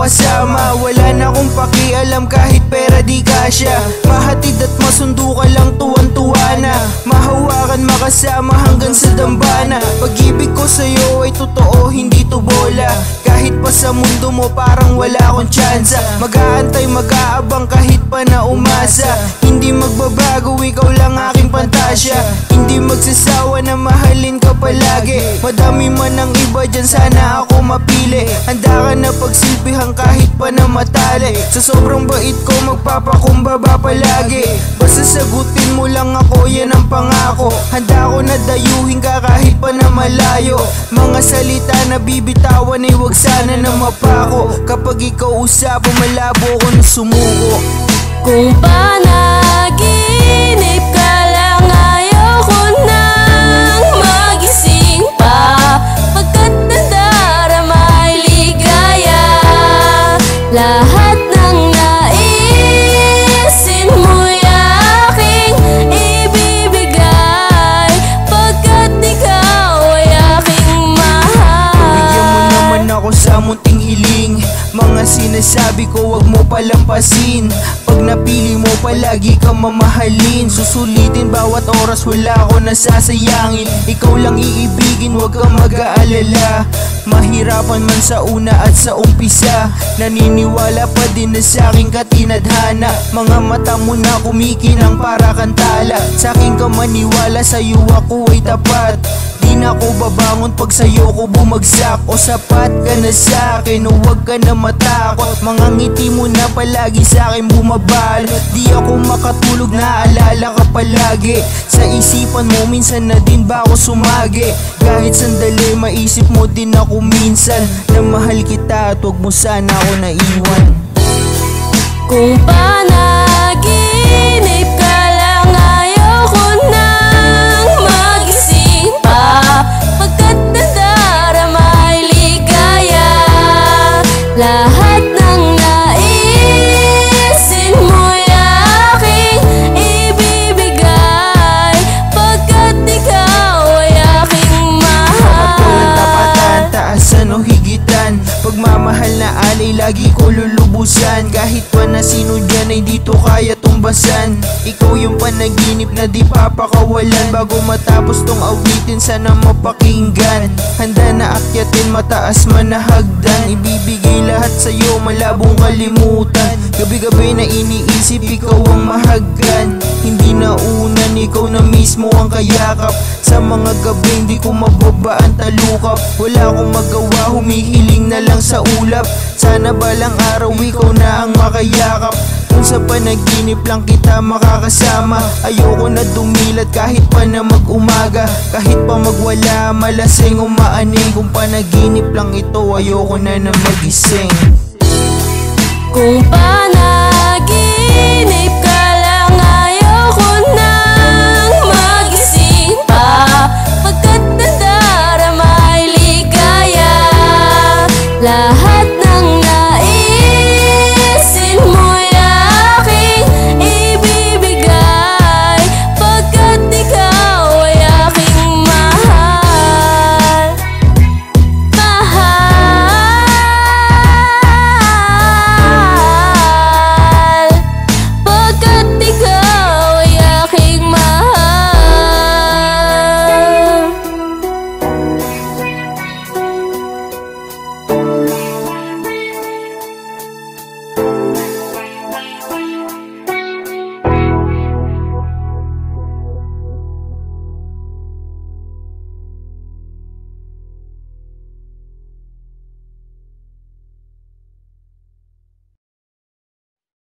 kasama. Wala na akong pakialam kahit pera di kasya. Mahatid at masundo ka lang, tuwan-tuwa na. Mahawakan, makasama hanggang sa dambana. Pag-ibig ko sa'yo ay totoo, hindi to bola. Kahit pa sa mundo mo parang wala akong tsansa. Mag-aantay, mag-aabang kahit pa na umasa. Hindi magbabago, ikaw lang aking pantasya. Hindi magsasawa na mahalin ka palagi. Madami man ang iba dyan, sana ako mapili. Handa ka na pagsilbihan kahit pa na matali. Sa sobrang bait ko magpapakumbaba palagi. Basta sagutin mo lang ako, yan ang pangako. Handa ko na dayuhin ka kahit pa na malayo. Mga salita na bibitawan ay wag sana na mapako. Kapag ikaw usap, malabo ko na sumuko. Kung panaginip ka lang, ayoko nang magising pa. Pagkat nandaramay ligaya, lahat ng naisin mo'y aking ibibigay. Pagkat ikaw ay aking mahal. Bigyan mo naman ako sa munting hiling. Mga sinasabi ko wag mo palampasin. Pag napili mo palagi ka mamahalin. Susulitin bawat oras, wala ako nasasayangin. Ikaw lang iibigin, wag kang mag-aalala. Mahirapan man sa una at sa umpisa, naniniwala pa din na sa'king ka tinadhana. Mga mata mo na kumikinang para kang tala. Sa'king ka maniwala, sa'yo ako ay tapat. Di na ako babangon pag sa'yo ko bumagsak. O sapat ka na sa'kin, o wag ka na matakot. Mga ngiti mo na palagi sa'kin bumabal. Di ako makatulog, naalala ka palagi. Sa isipan mo minsan na din ba ako sumagi. Kahit sandali maisip mo din ako minsan na mahal kita at wag mo sana ako naiwan. Kung panaginip ka lang, ayoko nang magising pa. Pagkat nandaramay ligaya, lahat ng naisin mo'y aking ibibigay. Pagkat ikaw ay aking mahal. Walang tapatan, taasan o higitan. Pagmamahal na alay lagi ko lulubusan. Kahit pa na sino dyan ay dito kaya tumbasan. Ikaw yung panaginip na di papakawalan. Bago matapos tong awitin sana mapakinggan. Handa na akyatin mataas man na hagdan. Ibibigay lahat sa'yo, malabong kalimutan. Gabi-gabi na iniisip ikaw ang mahagkan. Hindi na unan, ikaw na mismo ang kayakap. Sa mga gabi hindi ko mababa ang talukap. Wala akong magawa, humihiling na lang sa ulap. Sana balang araw ikaw na ang makayakap. Kung sa panaginip lang kita makakasama, ayoko na dumilat kahit pa na mag-umaga. Kahit pa magwala, malasing umaaning. Kung panaginip lang ito, ayoko na magising. Kung